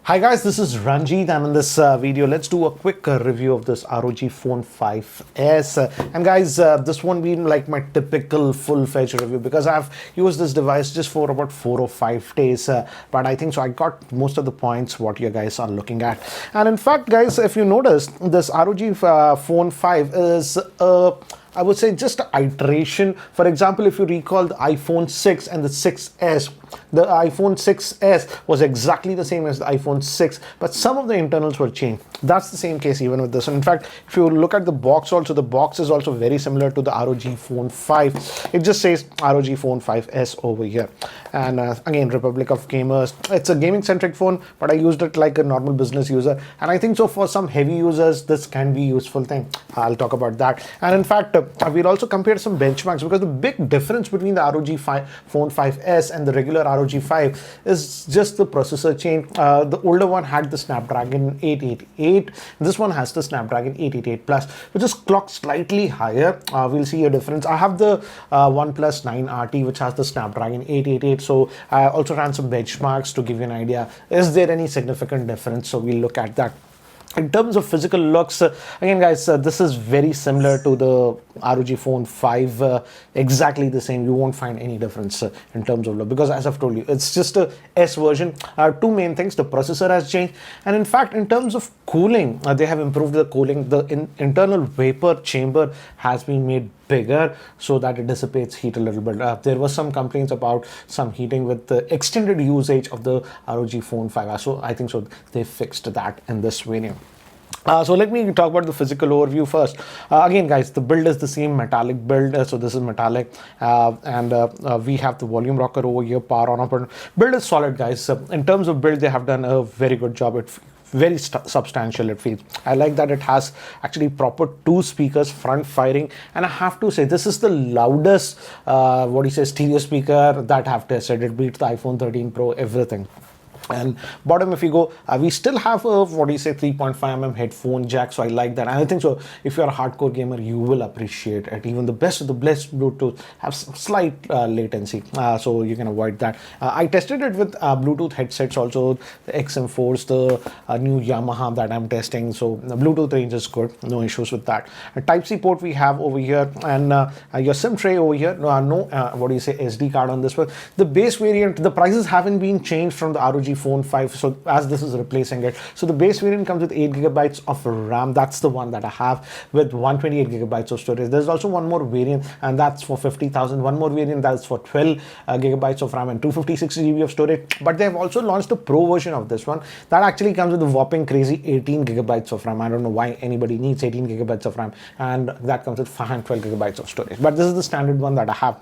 Hi guys, this is Ranjit, and in this video, let's do a quick review of this ROG Phone 5s. And guys, this won't be like my typical full-fledged review because I've used this device just for about 4 or 5 days. But I think so I got most of the points what you guys are looking at. And in fact, guys, if you notice, this ROG Phone 5 is I would say just an iteration. For example, if you recall the iPhone 6 and the 6s, the iPhone 6s was exactly the same as the iPhone 6, but some of the internals were changed. That's the same case even with this. And in fact, if you look at the box also, the box is also very similar to the ROG Phone 5. It just says ROG Phone 5s over here. And again, Republic of Gamers. It's a gaming-centric phone, but I used it like a normal business user. And I think so for some heavy users, this can be a useful thing. I'll talk about that. And in fact, we'll also compare some benchmarks because the big difference between the ROG Phone 5s and the regular ROG 5 is just the processor change. The older one had the Snapdragon 888. This one has the Snapdragon 888 Plus, which is clocked slightly higher. We'll see a difference. I have the OnePlus 9 RT, which has the Snapdragon 888. So I also ran some benchmarks to give you an idea. Is there any significant difference? So we'll look at that. In terms of physical looks, again guys, this is very similar to the ROG Phone 5, exactly the same. You won't find any difference in terms of look because as I've told you, it's just a S version. Two main things, the processor has changed, and in fact in terms of cooling, they have improved the cooling. The internal vapor chamber has been made bigger so that it dissipates heat a little bit. There was some complaints about some heating with the extended usage of the ROG Phone 5. So I think so they fixed that in this variant. So let me talk about the physical overview first. Again guys, the build is the same metallic build. So this is metallic and we have the volume rocker over here, power on up. Build is solid guys. In terms of build, they have done a very good job. It's very substantial, it feels. I like that it has actually proper 2 speakers front firing, and I have to say this is the loudest stereo speaker that I have tested. It beats the iPhone 13 Pro, everything. And bottom, if you go, we still have a 3.5mm headphone jack, so I like that. And I think so if you're a hardcore gamer, you will appreciate it. Even the best of the best Bluetooth have slight latency, so you can avoid that. I tested it with Bluetooth headsets also, the XM4s, the new Yamaha that I'm testing, so the Bluetooth range is good, no issues with that. A Type-C port we have over here, and your SIM tray over here. SD card on this one. The base variant, the prices haven't been changed from the ROG Phone 5, so as this is replacing it. So the base variant comes with 8GB of RAM. That's the one that I have with 128GB of storage. There's also one more variant, and that's for 50,000. One more variant that's for 12GB of RAM and 256GB of storage. But they have also launched a Pro version of this one that actually comes with a whopping crazy 18GB of RAM. I don't know why anybody needs 18GB of RAM, and that comes with 512GB of storage. But this is the standard one that I have.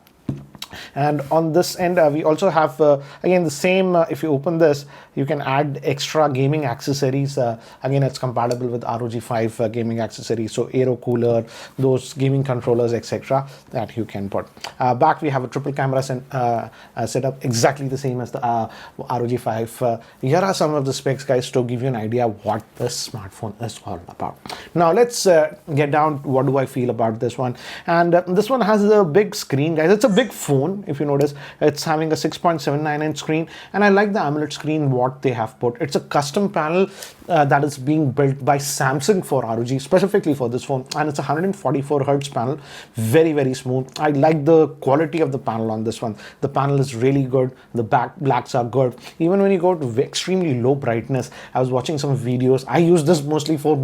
And on this end, we also have again the same. If you open this, you can add extra gaming accessories. Again, it's compatible with ROG 5 gaming accessories, so aero cooler, those gaming controllers, etc. that you can put. Back we have a triple camera setup, exactly the same as the ROG 5. Here are some of the specs, guys, to give you an idea what this smartphone is all about. Now let's get down to what do I feel about this one. And this one has a big screen, guys. It's a big phone. If you notice, it's having a 6.79-inch screen, and I like the AMOLED screen what they have put. It's a custom panel that is being built by Samsung for ROG, specifically for this phone, and it's a 144Hz panel, very smooth. I like the quality of the panel on this one. The panel is really good. The blacks are good. Even when you go to extremely low brightness, I was watching some videos. I use this mostly for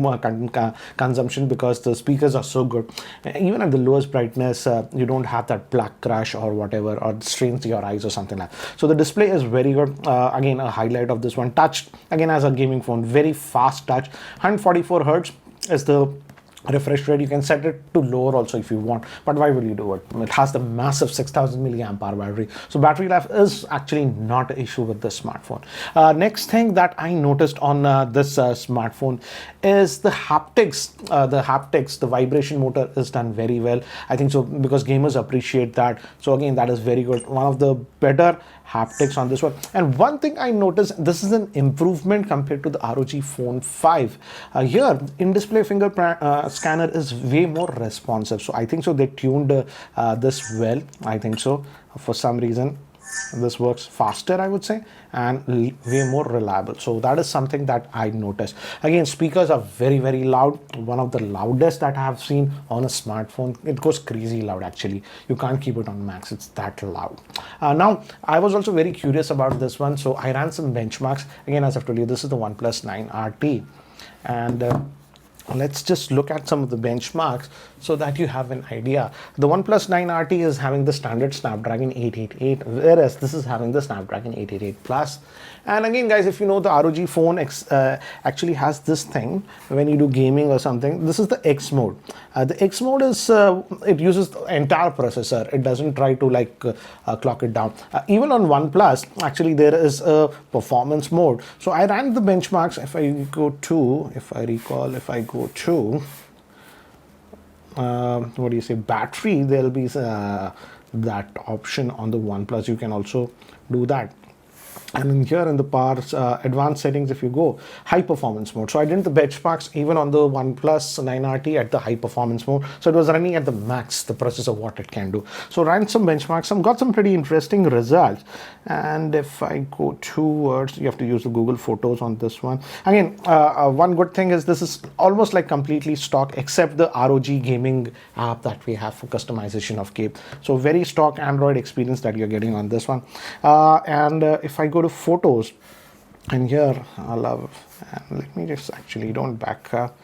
consumption because the speakers are so good. Even at the lowest brightness, you don't have that black crash or whatever, or strains to your eyes or something like that. So the display is very good. Again, a highlight of this one. Touch, again, as a gaming phone, very fast touch. 144Hz is the refresh rate. You can set it to lower also if you want, but why will you do it? It has the massive 6000 milliamp hour battery, so battery life is actually not an issue with this smartphone. Next thing that I noticed on this smartphone is the haptics. The vibration motor is done very well, I think so, because gamers appreciate that. So again, that is very good. One of the better haptics on this one. And one thing I noticed, this is an improvement compared to the ROG Phone 5. Here, in-display fingerprint scanner is way more responsive. So I think so they tuned this well, I think so, for some reason. This works faster, I would say, and way more reliable. So that is something that I noticed. Again, speakers are very, very loud. One of the loudest that I have seen on a smartphone. It goes crazy loud, actually. You can't keep it on max. It's that loud. Now, I was also very curious about this one. So I ran some benchmarks. Again, as I've told you, this is the OnePlus 9 RT. And let's just look at some of the benchmarks so that you have an idea. The OnePlus 9 RT is having the standard Snapdragon 888, whereas this is having the Snapdragon 888 Plus. And again, guys, if you know, the ROG phone actually has this thing when you do gaming or something. This is the X mode. The X mode is, it uses the entire processor. It doesn't try to like clock it down. Even on OnePlus, actually, there is a performance mode. So I ran the benchmarks. If I go to, if I go to, what do you say, battery, there'll be that option on the OnePlus. You can also do that. And in here in the parts, advanced settings, if you go, high performance mode. So I did the benchmarks even on the OnePlus 9 RT at the high performance mode. So it was running at the max, the processor, what it can do. So ran some benchmarks, got some pretty interesting results. And if I go towards, you have to use the Google Photos on this one. Again, one good thing is this is almost like completely stock, except the ROG gaming app that we have for customization of game. So very stock Android experience that you're getting on this one. And if I go to photos, and here I love, and let me just actually don't back up,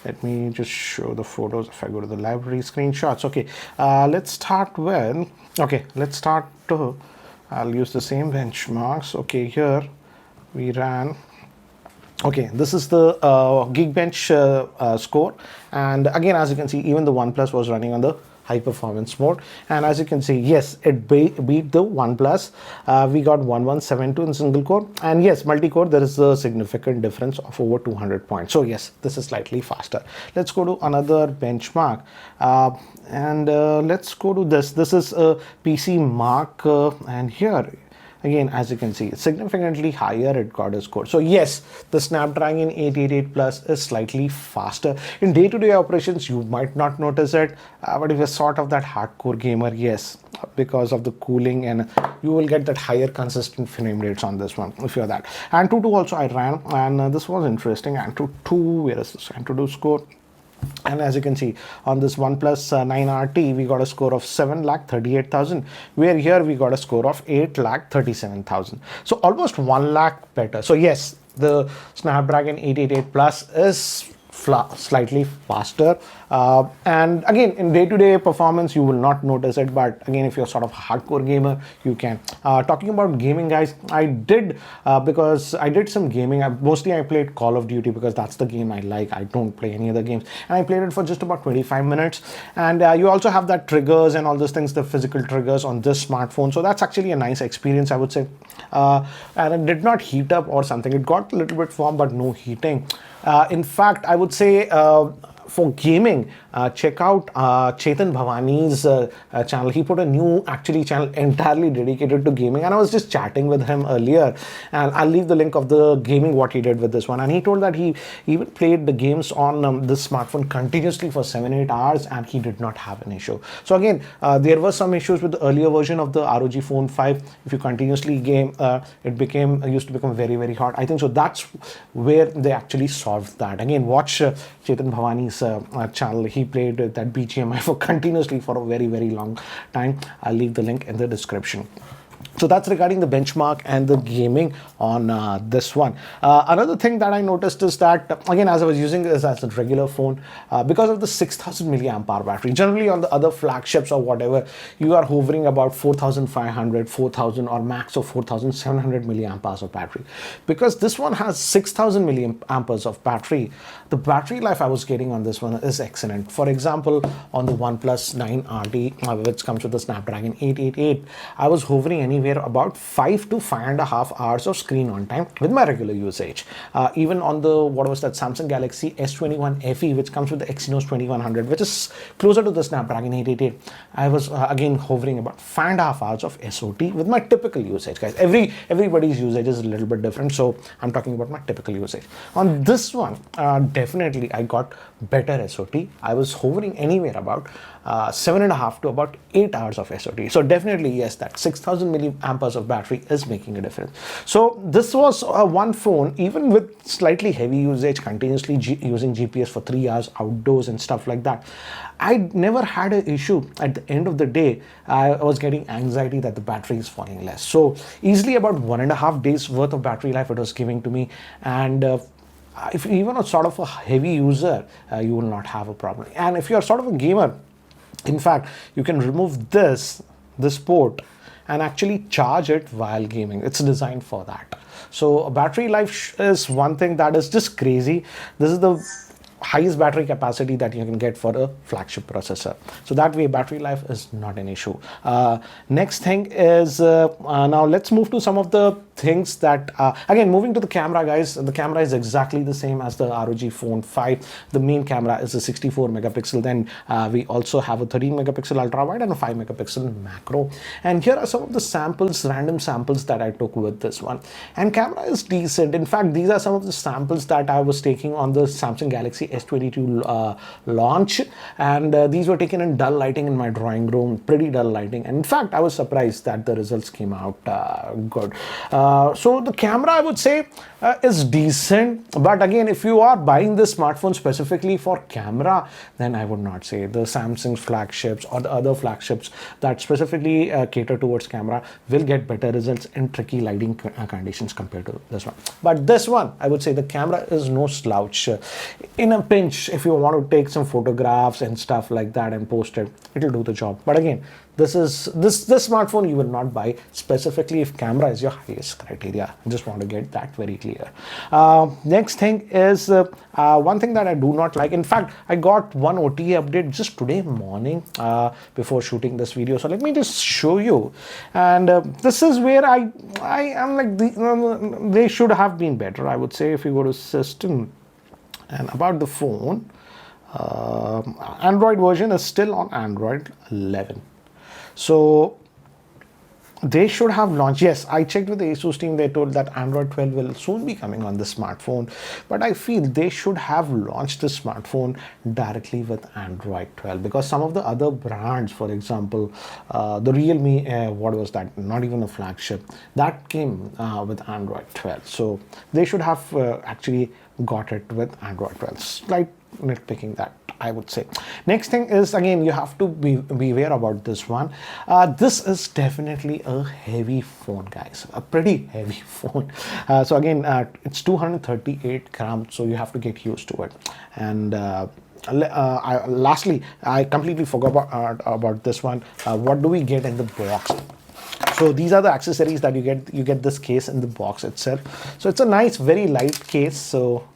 let me just show the photos. If I go to the library screenshots, okay, let's start with, okay, let's start to, I'll use the same benchmarks. Okay, here we ran, okay, this is the Geekbench score, and again, as you can see, even the OnePlus was running on the high performance mode, and as you can see, yes, it beat the OnePlus. We got 1172 in single core, and yes, multi-core, there is a significant difference of over 200 points. So yes, this is slightly faster. Let's go to another benchmark, and let's go to this. This is a PC Mark, and here again, as you can see, it's significantly higher. It got a score. So yes, the Snapdragon 888 Plus is slightly faster. In day-to-day operations, you might not notice it, but if you're sort of that hardcore gamer, yes, because of the cooling, and you will get that higher consistent frame rates on this one if you're that. And Antutu also I ran, and this was interesting. Antutu, where is this Antutu score? And as you can see, on this OnePlus 9 RT, we got a score of 7,38,000, where here we got a score of 8,37,000. So almost 1 lakh better. So yes, the Snapdragon 888 Plus is slightly faster, and again, in day-to-day performance you will not notice it, but again, if you're sort of a hardcore gamer, you can. Talking about gaming, guys, I did because I did some gaming. Mostly I played Call of Duty because that's the game I like. I don't play any other games, and I played it for just about 25 minutes. And you also have that triggers and all those things, the physical triggers on this smartphone, so that's actually a nice experience, I would say. And it did not heat up or something. It got a little bit warm, but no heating. In fact, I would say for gaming, check out Chetan Bhavani's channel. He put a new channel entirely dedicated to gaming, and I was just chatting with him earlier, and I'll leave the link of the gaming what he did with this one. And he told that he even played the games on this smartphone continuously for 7-8 hours, and he did not have an issue. So again, there were some issues with the earlier version of the ROG Phone 5. If you continuously game, it used to become very, very hot. I think so that's where they actually solved that. Again, watch Chetan Bhavani's channel. He played that BGMI for continuously for a very, very long time. I'll leave the link in the description. So that's regarding the benchmark and the gaming on this one. Another thing that I noticed is that, again, as I was using this as a regular phone, because of the 6,000 milliamp hour battery, generally on the other flagships or whatever, you are hovering about 4,500, 4,000 or max of 4,700 milliamp hours of battery. Because this one has 6,000 milliamp hours of battery, the battery life I was getting on this one is excellent. For example, on the OnePlus 9 RT, which comes with the Snapdragon 888, I was hovering anywhere about 5 to 5.5 hours of screen on time with my regular usage. Even on the, what was that, Samsung Galaxy S21 FE, which comes with the Exynos 2100, which is closer to the Snapdragon 888, I was again hovering about 5.5 hours of SOT with my typical usage, guys. Everybody's usage is a little bit different, so I'm talking about my typical usage. On this one, definitely I got better SOT. I was hovering anywhere about 7.5 to about 8 hours of SOT. So definitely, yes, that 6,000 milliamp many amperes of battery is making a difference. So this was one phone, even with slightly heavy usage, continuously using GPS for 3 hours outdoors and stuff like that, I never had an issue. At the end of the day, I was getting anxiety that the battery is falling less. So easily about 1.5 days worth of battery life it was giving to me. And if even a sort of a heavy user, you will not have a problem. And if you're sort of a gamer, in fact, you can remove this port and actually charge it while gaming. It's designed for that. So battery life is one thing that is just crazy. This is the highest battery capacity that you can get for a flagship processor. So that way battery life is not an issue. Next thing is, now let's move to some of the things that, again, moving to the camera, guys. The camera is exactly the same as the ROG Phone 5. The main camera is a 64 megapixel. Then we also have a 13 megapixel ultra wide and a 5 megapixel macro. And here are some of the samples, random samples that I took with this one. And camera is decent. In fact, these are some of the samples that I was taking on the Samsung Galaxy S22 launch, and these were taken in dull lighting in my drawing room, pretty dull lighting, and in fact I was surprised that the results came out good. So the camera, I would say, is decent, but again, if you are buying this smartphone specifically for camera, then I would not say. The Samsung flagships or the other flagships that specifically cater towards camera will get better results in tricky lighting conditions compared to this one. But this one, I would say the camera is no slouch. In a pinch, if you want to take some photographs and stuff like that and post it, it'll do the job. But again, this smartphone you will not buy specifically if camera is your highest criteria. I just want to get that very clear. Next thing is one thing that I do not like. In fact, I got one OTA update just today morning before shooting this video. So let me just show you. And this is where I am like, they should have been better, I would say. If you go to system and about the phone, Android version is still on Android 11. So they should have launched. Yes, I checked with the Asus team. They told that Android 12 will soon be coming on the smartphone, but I feel they should have launched the smartphone directly with Android 12, because some of the other brands, for example, the Realme, what was that? Not even a flagship, that came with Android 12. So they should have actually got it with Android 12. Slight nitpicking that, I would say. Next thing is, again, you have to beware about this one. This is definitely a heavy phone, guys, a pretty heavy phone. So again, it's 238 grams, so you have to get used to it. And lastly, I completely forgot about this one. What do we get in the box? So these are the accessories that you get. You get this case in the box itself. So it's a nice, very light case. So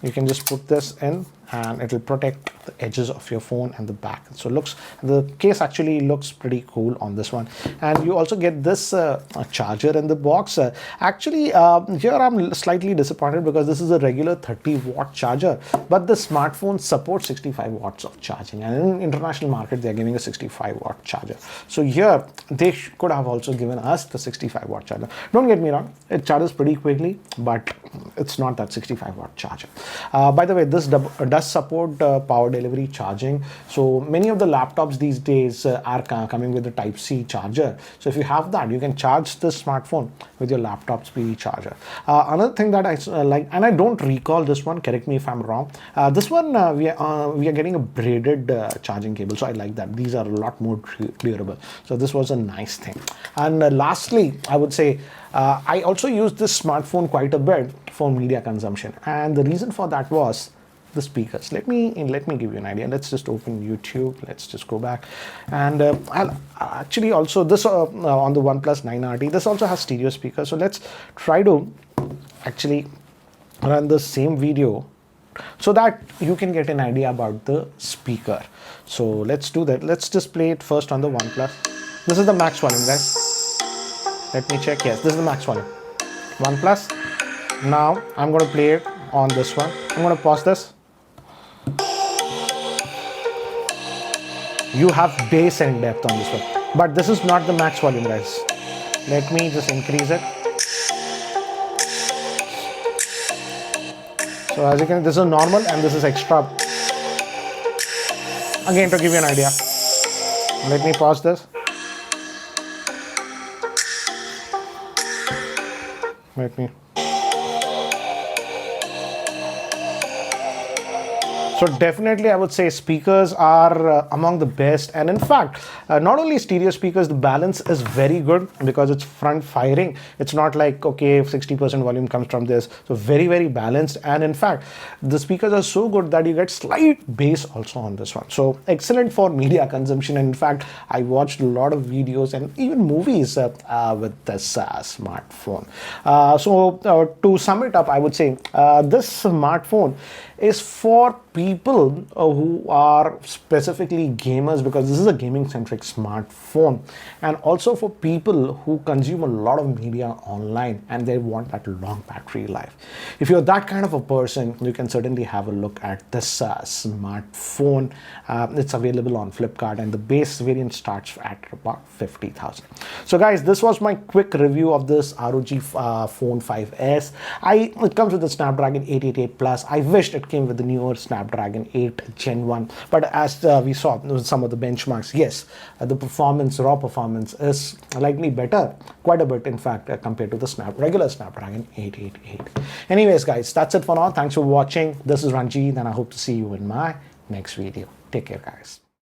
you can just put this in and it will protect the edges of your phone and the back. So the case actually looks pretty cool on this one. And you also get this charger in the box. Actually, here I'm slightly disappointed because this is a regular 30-watt charger, but the smartphone supports 65 watts of charging, and in international market they're giving a 65-watt charger. So here they could have also given us the 65-watt charger. Don't get me wrong, it charges pretty quickly, but it's not that 65-watt charger. By the way, this does support power delivery charging. So many of the laptops these days are coming with a Type-C charger. So if you have that, you can charge the smartphone with your laptop's PD charger. Another thing that I like, and I don't recall this one, correct me if I'm wrong. This one we are getting a braided charging cable. So I like that. These are a lot more clearable. So this was a nice thing. And lastly, I would say I also used this smartphone quite a bit for media consumption, and the reason for that was the speakers. Let me give you an idea. Let's just open YouTube. Let's just go back, and I'll actually also this on the OnePlus 9RT. This also has stereo speakers. So let's try to actually run the same video so that you can get an idea about the speaker. So let's do that. Let's just play it first on the OnePlus. This is the max volume, guys. Let me check. Yes, this is the max volume. OnePlus. Now I'm going to play it on this one. I'm going to pause this. You have bass and depth on this one, but this is not the max volume, guys. Let me just increase it. So as you can, this is normal and this is extra. Again, to give you an idea, let me pause this. Let me. So definitely I would say speakers are among the best, and in fact not only stereo speakers, the balance is very good because it's front firing. It's not like, okay, 60% volume comes from this, so very balanced. And in fact the speakers are so good that you get slight bass also on this one, so excellent for media consumption. And in fact I watched a lot of videos and even movies with this smartphone. To sum it up, I would say this smartphone is for people who are specifically gamers, because this is a gaming centric smartphone, and also for people who consume a lot of media online and they want that long battery life. If you're that kind of a person, you can certainly have a look at this smartphone. It's available on Flipkart, and the base variant starts at about 50,000. So guys, this was my quick review of this ROG Phone 5S. It comes with the Snapdragon 888 Plus. I wished it came with the newer Snapdragon 8 Gen 1, but as we saw with some of the benchmarks, yes, the raw performance is likely better, quite a bit in fact, compared to the regular Snapdragon 888. Anyways guys, that's it for now. Thanks for watching. This is Ranjit, and I hope to see you in my next video. Take care guys.